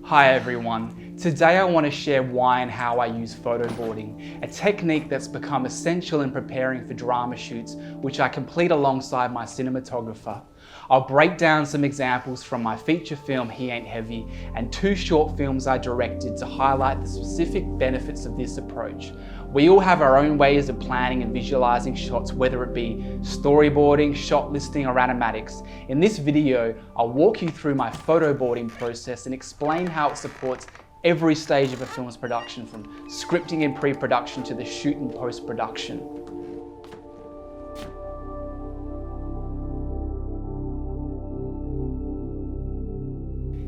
Hi everyone, today I want to share why and how I use photoboarding, a technique that's become essential in preparing for drama shoots, which I complete alongside my cinematographer. I'll break down some examples from my feature film He Ain't Heavy and 2 short films I directed to highlight the specific benefits of this approach. We all have our own ways of planning and visualizing shots, whether it be storyboarding, shot listing, or animatics. In this video, I'll walk you through my photoboarding process and explain how it supports every stage of a film's production, from scripting and pre-production to the shoot and post-production.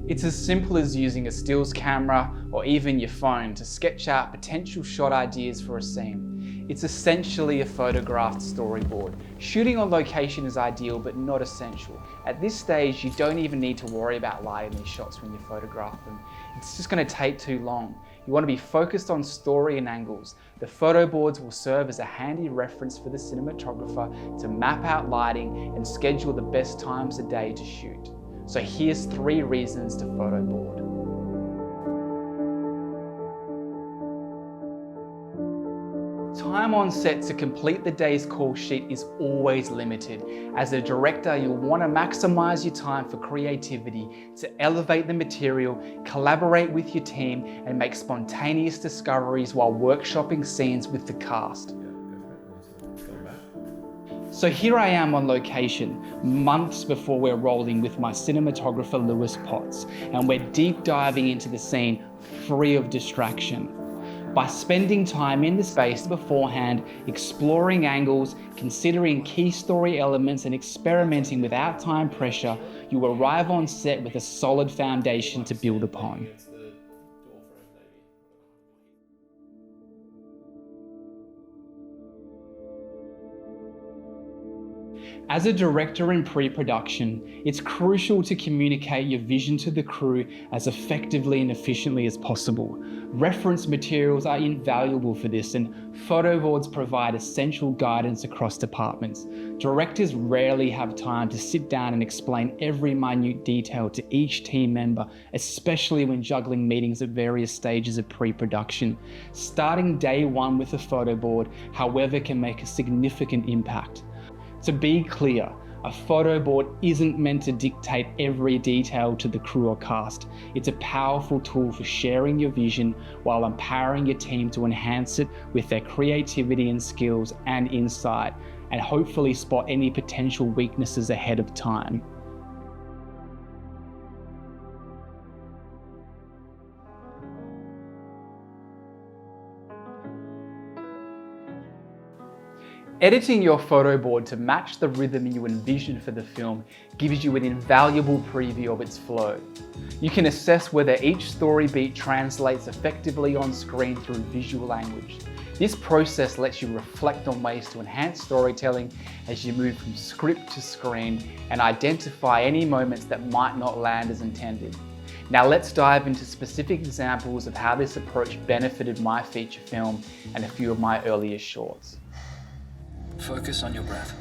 It's as simple as using a stills camera or even your phone to sketch out potential shot ideas for a scene. It's essentially a photographed storyboard. Shooting on location is ideal, but not essential. At this stage, you don't even need to worry about lighting these shots when you photograph them. It's just going to take too long. You want to be focused on story and angles. The photo boards will serve as a handy reference for the cinematographer to map out lighting and schedule the best times of day to shoot. So here's 3 reasons to photoboard. Time on set to complete the day's call sheet is always limited. As a director, you'll want to maximize your time for creativity, to elevate the material, collaborate with your team, and make spontaneous discoveries while workshopping scenes with the cast. So here I am on location, months before we're rolling with my cinematographer Lewis Potts, and we're deep diving into the scene free of distraction. By spending time in the space beforehand, exploring angles, considering key story elements, and experimenting without time pressure, you arrive on set with a solid foundation to build upon. As a director in pre-production, it's crucial to communicate your vision to the crew as effectively and efficiently as possible. Reference materials are invaluable for this, and photoboards provide essential guidance across departments. Directors rarely have time to sit down and explain every minute detail to each team member, especially when juggling meetings at various stages of pre-production. Starting day one with a photoboard, however, can make a significant impact. To be clear, a photoboard isn't meant to dictate every detail to the crew or cast. It's a powerful tool for sharing your vision while empowering your team to enhance it with their creativity and skills and insight, and hopefully spot any potential weaknesses ahead of time. Editing your photoboard to match the rhythm you envision for the film gives you an invaluable preview of its flow. You can assess whether each story beat translates effectively on screen through visual language. This process lets you reflect on ways to enhance storytelling as you move from script to screen and identify any moments that might not land as intended. Now let's dive into specific examples of how this approach benefited my feature film and a few of my earlier shorts. Focus on your breath.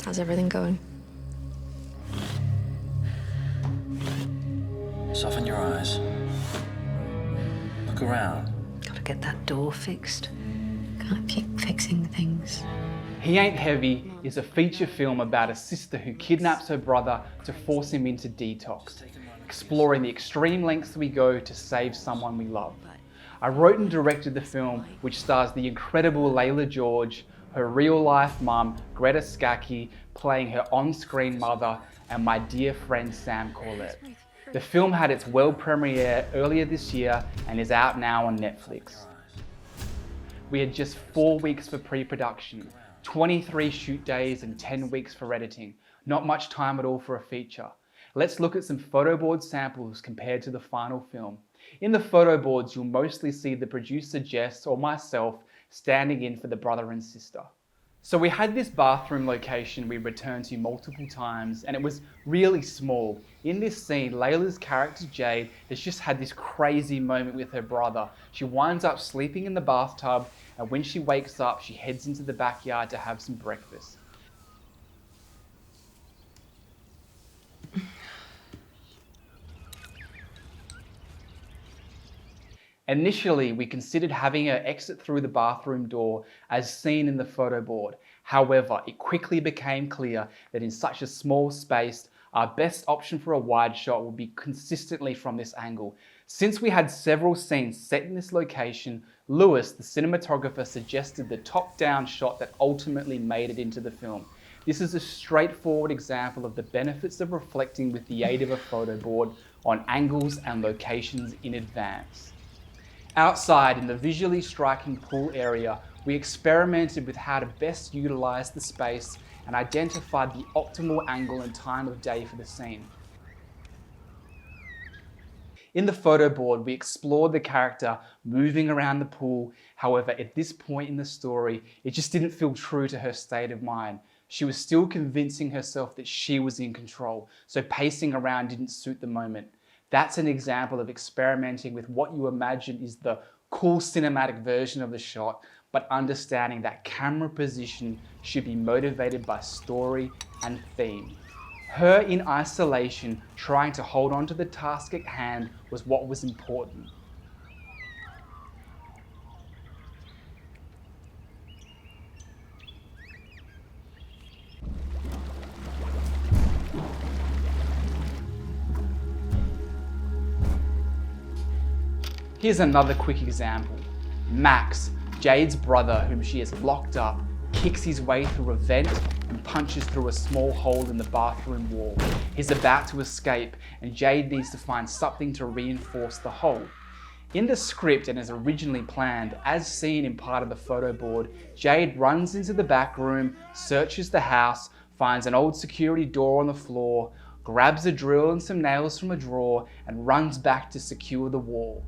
How's everything going? Soften your eyes. Look around. Gotta get that door fixed. Can't keep fixing things. He Ain't Heavy is a feature film about a sister who kidnaps her brother to force him into detox, exploring the extreme lengths we go to save someone we love. I wrote and directed the film, which stars the incredible Leila George, her real-life mum, Greta Scacchi, playing her on-screen mother, and my dear friend Sam Corlett. The film had its world premiere earlier this year and is out now on Netflix. We had just 4 weeks for pre-production, 23 shoot days and 10 weeks for editing. Not much time at all for a feature. Let's look at some photoboard samples compared to the final film. In the photoboards, you'll mostly see the producer Jess or myself standing in for the brother and sister. So we had this bathroom location we returned to multiple times, and it was really small. In this scene, Leila's character Jade has just had this crazy moment with her brother. She winds up sleeping in the bathtub, and when she wakes up, she heads into the backyard to have some breakfast. Initially, we considered having her exit through the bathroom door as seen in the photo board. However, it quickly became clear that in such a small space, our best option for a wide shot would be consistently from this angle. Since we had several scenes set in this location, Lewis, the cinematographer, suggested the top-down shot that ultimately made it into the film. This is a straightforward example of the benefits of reflecting with the aid of a photo board on angles and locations in advance. Outside in the visually striking pool area, we experimented with how to best utilize the space and identified the optimal angle and time of day for the scene. In the photo board, we explored the character moving around the pool. However, at this point in the story, it just didn't feel true to her state of mind. She was still convincing herself that she was in control, so pacing around didn't suit the moment. That's an example of experimenting with what you imagine is the cool cinematic version of the shot, but understanding that camera position should be motivated by story and theme. Her in isolation, trying to hold on to the task at hand was what was important. Here's another quick example. Max, Jade's brother, whom she has locked up, kicks his way through a vent and punches through a small hole in the bathroom wall. He's about to escape and Jade needs to find something to reinforce the hole. In the script and as originally planned, as seen in part of the photo board, Jade runs into the back room, searches the house, finds an old security door on the floor, grabs a drill and some nails from a drawer and runs back to secure the wall.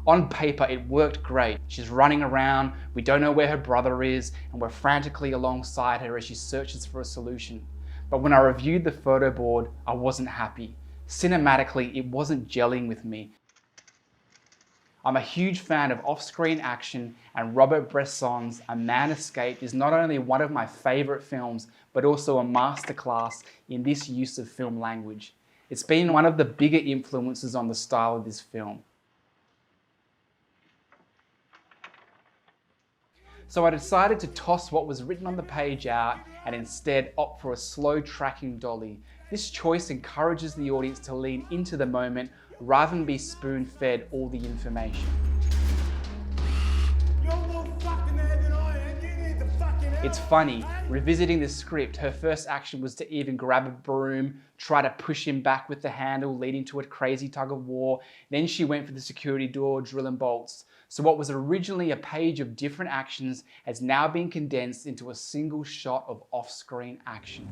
On paper, it worked great. She's running around, we don't know where her brother is, and we're frantically alongside her as she searches for a solution. But when I reviewed the photo board, I wasn't happy. Cinematically, it wasn't gelling with me. I'm a huge fan of off-screen action, and Robert Bresson's A Man Escaped is not only one of my favorite films, but also a masterclass in this use of film language. It's been one of the bigger influences on the style of this film. So I decided to toss what was written on the page out and instead opt for a slow tracking dolly. This choice encourages the audience to lean into the moment rather than be spoon-fed all the information. It's funny, revisiting the script, her first action was to even grab a broom, try to push him back with the handle, leading to a crazy tug of war. Then she went for the security door, drill and bolts. So what was originally a page of different actions has now been condensed into a single shot of off-screen action.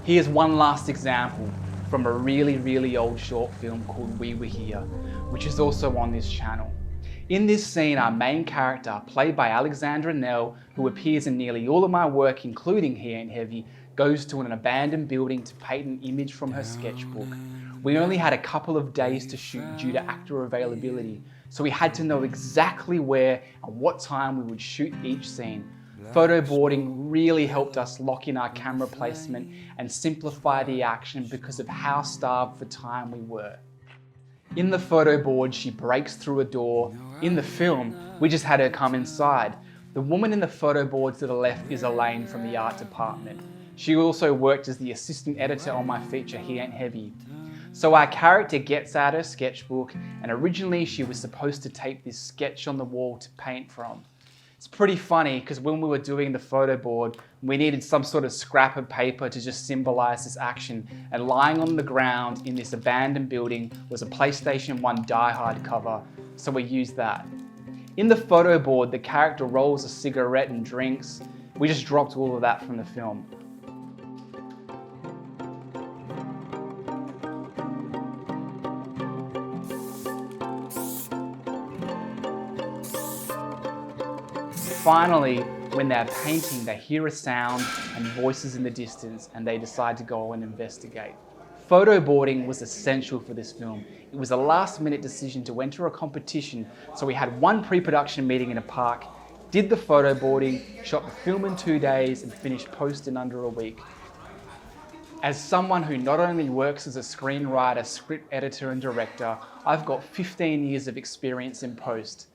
Here's one last example from a really old short film called We Were Here, which is also on this channel. In this scene, our main character, played by Alexandra Nell, who appears in nearly all of my work, including He Ain't Heavy, goes to an abandoned building to paint an image from her sketchbook. We only had a couple of days to shoot due to actor availability, so we had to know exactly where and what time we would shoot each scene. Photoboarding really helped us lock in our camera placement and simplify the action because of how starved for time we were. In the photo board, she breaks through a door. In the film, we just had her come inside. The woman in the photo board to the left is Elaine from the art department. She also worked as the assistant editor on my feature, He Ain't Heavy. So our character gets out her sketchbook, and originally she was supposed to tape this sketch on the wall to paint from. It's pretty funny because when we were doing the photo board, we needed some sort of scrap of paper to just symbolize this action, and lying on the ground in this abandoned building was a PlayStation 1 Die Hard cover, so we used that. In the photo board, the character rolls a cigarette and drinks. We just dropped all of that from the film. Finally, when they're painting, they hear a sound and voices in the distance, and they decide to go and investigate. Photoboarding was essential for this film. It was a last-minute decision to enter a competition, so we had one pre-production meeting in a park, did the photoboarding, shot the film in 2 days, and finished post in under a week. As someone who not only works as a screenwriter, script editor and director, I've got 15 years of experience in post.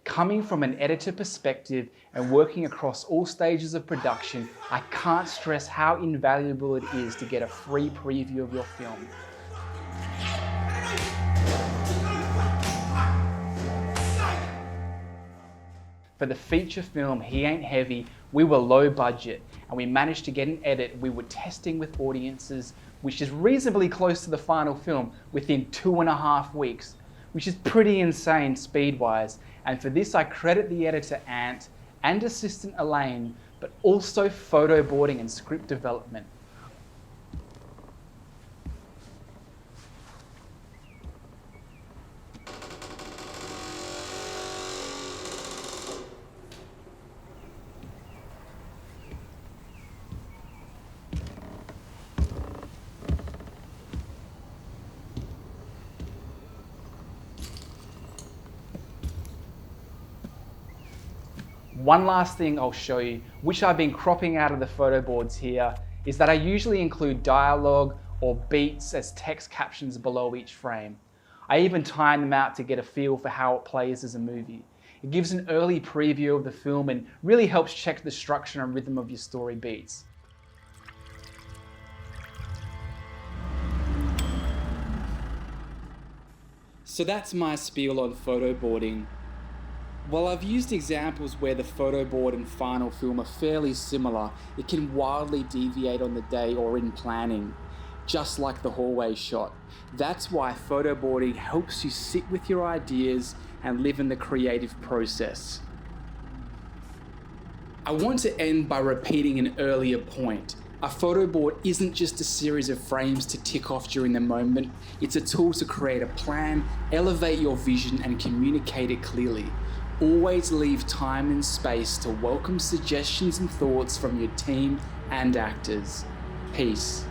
Coming from an editor perspective and working across all stages of production, I can't stress how invaluable it is to get a free preview of your film. For the feature film He Ain't Heavy, we were low budget and we managed to get an edit we were testing with audiences, which is reasonably close to the final film, within 2.5 weeks, which is pretty insane speed-wise. And for this I credit the editor Ant and assistant Elaine, but also photoboarding and script development. One last thing I'll show you, which I've been cropping out of the photo boards here, is that I usually include dialogue or beats as text captions below each frame. I even time them out to get a feel for how it plays as a movie. It gives an early preview of the film and really helps check the structure and rhythm of your story beats. So that's my spiel on photoboarding. While I've used examples where the photoboard and final film are fairly similar, it can wildly deviate on the day or in planning, just like the hallway shot. That's why photoboarding helps you sit with your ideas and live in the creative process. I want to end by repeating an earlier point. A photoboard isn't just a series of frames to tick off during the moment. It's a tool to create a plan, elevate your vision, and communicate it clearly. Always leave time and space to welcome suggestions and thoughts from your team and actors. Peace.